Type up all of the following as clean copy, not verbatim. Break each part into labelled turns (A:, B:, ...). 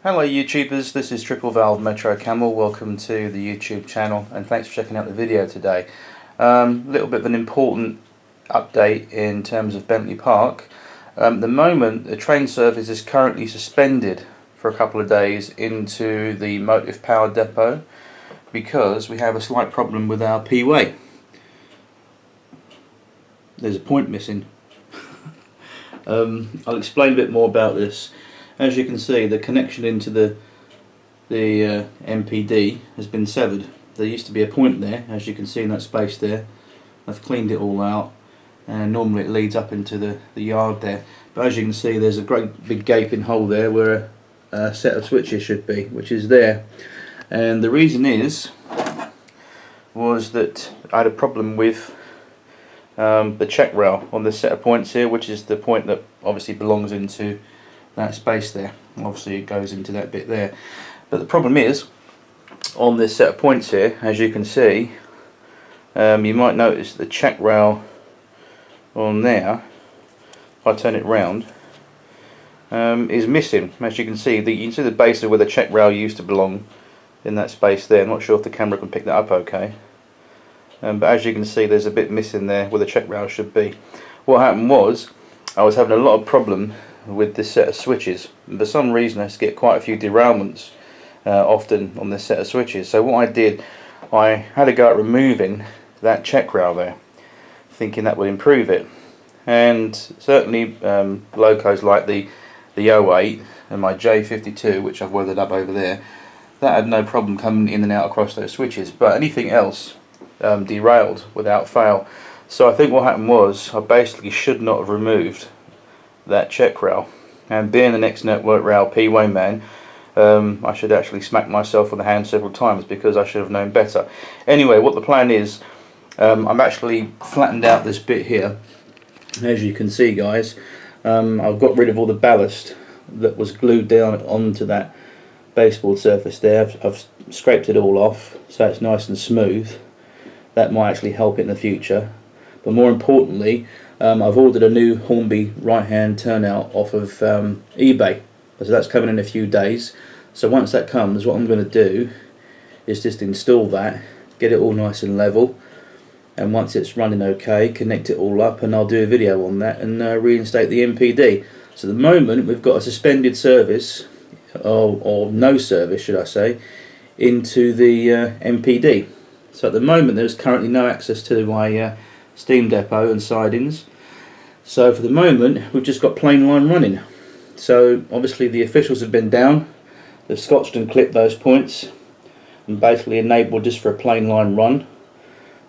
A: Hello YouTubers, this is Triple Valve Metro Camel. Welcome to the YouTube channel and thanks for checking out the video today. Little bit of an important update in terms of Bentley Park. At the moment the train service is currently suspended for a couple of days into the motive power depot because we have a slight problem with our P-way. There's a point missing. I'll explain a bit more about this. As you can see, the connection into the MPD has been severed. There used to be a point there, as you can see in that space there. I've cleaned it all out, and normally it leads up into the yard there. But as you can see, there's a great big gaping hole there where a set of switches should be, which is there. And the reason was that I had a problem with the check rail on this set of points here, which is the point that obviously belongs into that space there. Obviously it goes into that bit there, but the problem is on this set of points here, as you can see, you might notice the check rail on there, if I turn it round, is missing. As you can see, you can see the base of where the check rail used to belong in that space there. I'm not sure if the camera can pick that up okay, but as you can see there's a bit missing there where the check rail should be. What happened was I was having a lot of problem with this set of switches, and for some reason I used to get quite a few derailments often on this set of switches. So what I did, I had a go at removing that check rail there, thinking that would improve it. And certainly locos like the 08 and my J52, which I've weathered up over there, that had no problem coming in and out across those switches, but anything else derailed without fail. So I think what happened was I basically should not have removed that check rail, and being an ex-network rail P-way man, I should actually smack myself on the hand several times because I should have known better. Anyway, what the plan is, I've actually flattened out this bit here, as you can see guys. I've got rid of all the ballast that was glued down onto that baseboard surface there. I've scraped it all off so it's nice and smooth. That might actually help it in the future, but more importantly, I've ordered a new Hornby right hand turnout off of eBay, so that's coming in a few days. So once that comes, what I'm going to do is just install that, get it all nice and level, and once it's running okay, connect it all up, and I'll do a video on that and reinstate the MPD. So at the moment we've got a suspended service, or no service should I say, into the MPD. So at the moment there's currently no access to my steam depot and sidings. So for the moment we've just got plain line running. So obviously the officials have been down, they've scotched and clipped those points and basically enabled just for a plain line run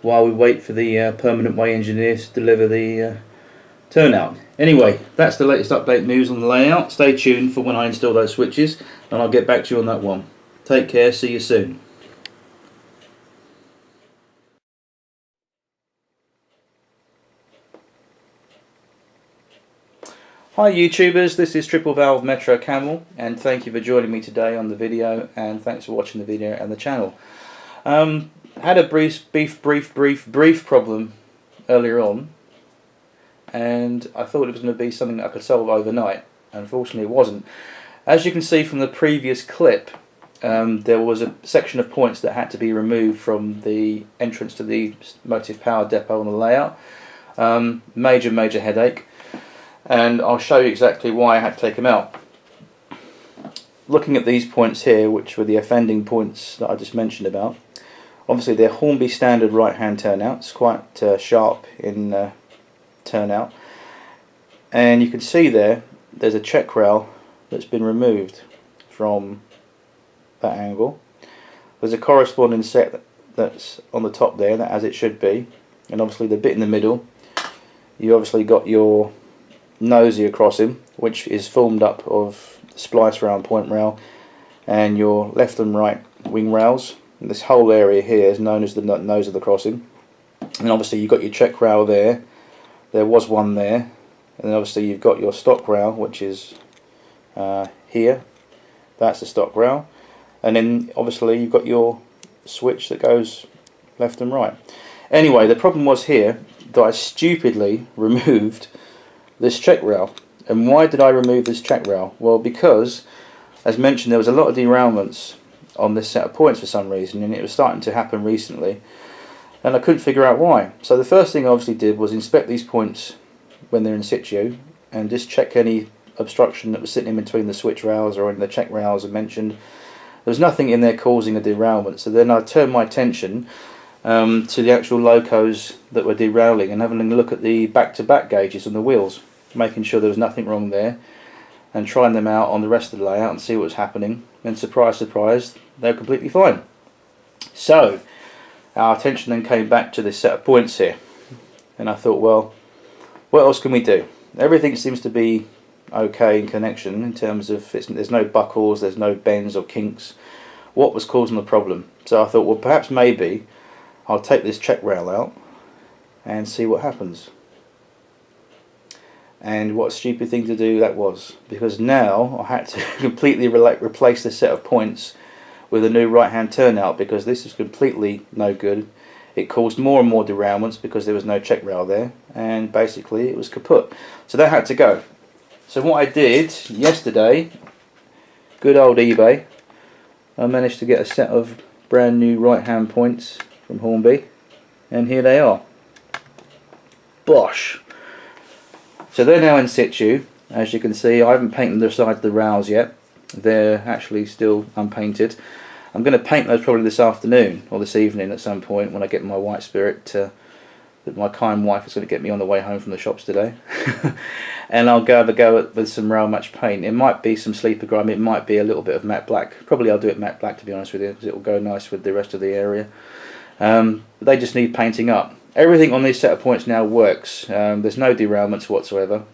A: while we wait for the permanent way engineers to deliver the turnout. Anyway, that's the latest update news on the layout. Stay tuned for when I install those switches and I'll get back to you on that one. Take care, see you soon. Hi YouTubers, this is Triple Valve Metro Camel, and thank you for joining me today on the video, and thanks for watching the video and the channel. Had a brief problem earlier on, and I thought it was going to be something that I could solve overnight. Unfortunately it wasn't. As you can see from the previous clip, there was a section of points that had to be removed from the entrance to the motive power depot on the layout. Major headache. And I'll show you exactly why I had to take them out. Looking at these points here, which were the offending points that I just mentioned about, obviously they're Hornby standard right hand turnouts, quite sharp in turnout, and you can see there's a check rail that's been removed from that angle. There's a corresponding set that's on the top there, that as it should be, and obviously the bit in the middle, you obviously got your nosy across him, which is formed up of splice rail and point rail and your left and right wing rails. And this whole area here is known as the nose of the crossing. And obviously you've got your check rail there was one there, and then obviously you've got your stock rail, which is here, that's the stock rail, and then obviously you've got your switch that goes left and right. Anyway, the problem was here that I stupidly removed this check rail. And why did I remove this check rail? Well, because as mentioned, there was a lot of derailments on this set of points for some reason, and it was starting to happen recently, and I couldn't figure out why. So the first thing I obviously did was inspect these points when they're in situ and just check any obstruction that was sitting in between the switch rails or in the check rails I mentioned. There was nothing in there causing a derailment, so then I turned my attention to the actual locos that were derailing and having a look at the back-to-back gauges on the wheels, making sure there was nothing wrong there, and trying them out on the rest of the layout and see what was happening. And surprise, surprise, they were completely fine. So our attention then came back to this set of points here, and I thought, well, what else can we do? Everything seems to be okay in connection in terms of there's no buckles, there's no bends or kinks. What was causing the problem? So I thought, well, perhaps maybe I'll take this check rail out and see what happens. And what a stupid thing to do that was, because now I had to completely replace the set of points with a new right hand turnout, because this is completely no good. It caused more and more derailments because there was no check rail there, and basically it was kaput. So that had to go. So what I did yesterday, good old eBay, I managed to get a set of brand new right hand points from Hornby, and here they are. Bosh! So they're now in situ. As you can see, I haven't painted the side of the rails yet. They're actually still unpainted. I'm going to paint those probably this afternoon or this evening at some point when I get my white spirit that my kind wife is going to get me on the way home from the shops today. And I'll go have a go with some rail match paint. It might be some sleeper grime, it might be a little bit of matte black. Probably I'll do it matte black, to be honest with you, because it will go nice with the rest of the area. But they just need painting up. Everything on this set of points now works. There's no derailments whatsoever.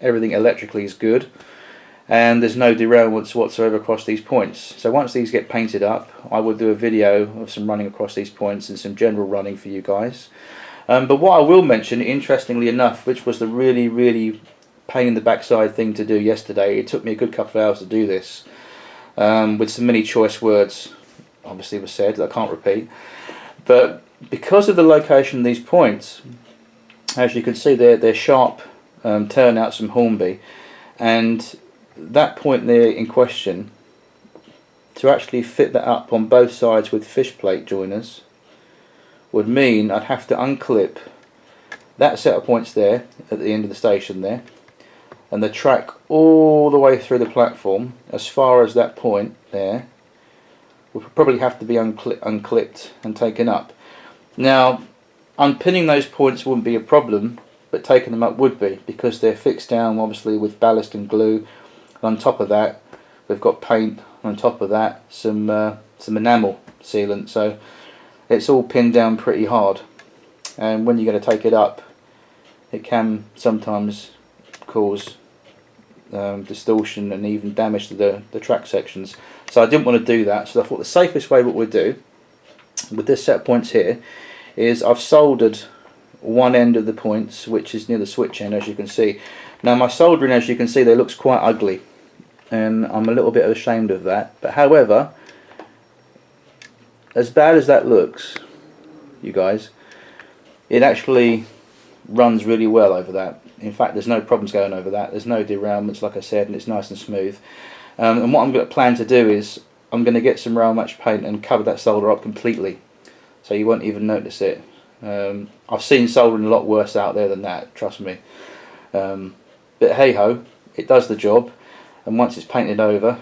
A: Everything electrically is good, and there's no derailments whatsoever across these points. So once these get painted up, I will do a video of some running across these points and some general running for you guys. But what I will mention, interestingly enough, which was the really pain in the backside thing to do yesterday, it took me a good couple of hours to do this, with some many choice words obviously were said that I can't repeat. But because of the location of these points, as you can see, they're sharp turnouts from Hornby, and that point there in question, to actually fit that up on both sides with fish plate joiners would mean I'd have to unclip that set of points there at the end of the station there, and the track all the way through the platform as far as that point there would probably have to be unclipped and taken up. Now, unpinning those points wouldn't be a problem, but taking them up would be, because they're fixed down obviously with ballast and glue. On top of that, we've got paint. On top of that, some enamel sealant. So it's all pinned down pretty hard. And when you're going to take it up, it can sometimes cause distortion and even damage to the track sections. So I didn't want to do that. So I thought the safest way what we'll do with this set of points here is I've soldered one end of the points, which is near the switch end, as you can see. Now my soldering, as you can see, there looks quite ugly, and I'm a little bit ashamed of that. But however, as bad as that looks, you guys, it actually runs really well over that. In fact, there's no problems going over that. There's no derailments, like I said, and it's nice and smooth. And what I'm going to plan to do is I'm going to get some rail match paint and cover that solder up completely, so you won't even notice it. I've seen soldering a lot worse out there than that, trust me. But hey ho, it does the job, and once it's painted over,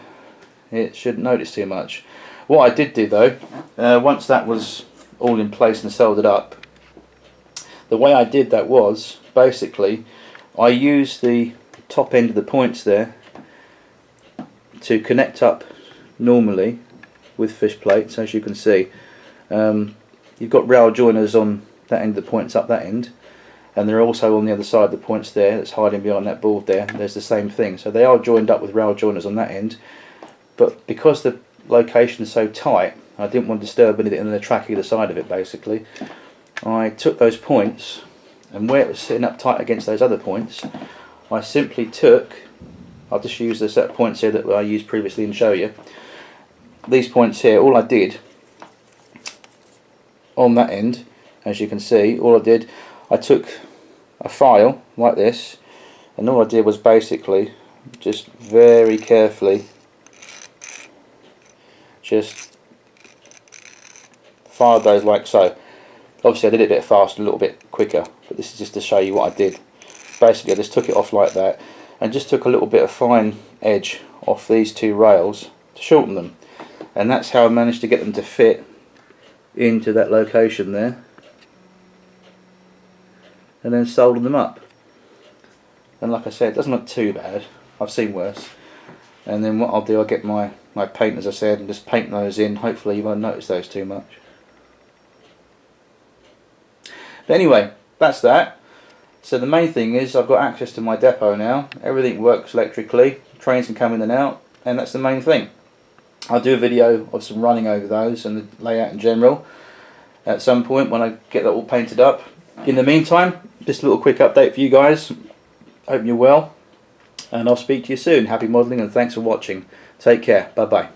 A: it shouldn't notice too much. What I did do though, once that was all in place and soldered up, the way I did that was basically I used the top end of the points there to connect up normally with fish plates. As you can see, you've got rail joiners on that end of the points up that end, and they're also on the other side of the points there, that's hiding behind that board there. There's the same thing, so they are joined up with rail joiners on that end, but because the location is so tight, I didn't want to disturb anything in the track either side of it. Basically, I took those points, and where it was sitting up tight against those other points, I simply took, I'll just use the set of points here that I used previously and show you. These points here, all I did on that end, as you can see, all I did, I took a file like this, and all I did was basically just very carefully just fired those like so. Obviously I did it a bit faster, a little bit quicker, but this is just to show you what I did. Basically I just took it off like that and just took a little bit of fine edge off these two rails to shorten them, and that's how I managed to get them to fit into that location there, and then soldered them up. And like I said, it doesn't look too bad, I've seen worse. And then what I'll do, I'll get my paint, as I said, and just paint those in. Hopefully you won't notice those too much. But anyway, that's that. So the main thing is I've got access to my depot now. Everything works electrically, trains can come in and out, and that's the main thing. I'll do a video of some running over those and the layout in general at some point when I get that all painted up. In the meantime, just a little quick update for you guys. Hope you're well, and I'll speak to you soon. Happy modelling and thanks for watching. Take care. Bye bye.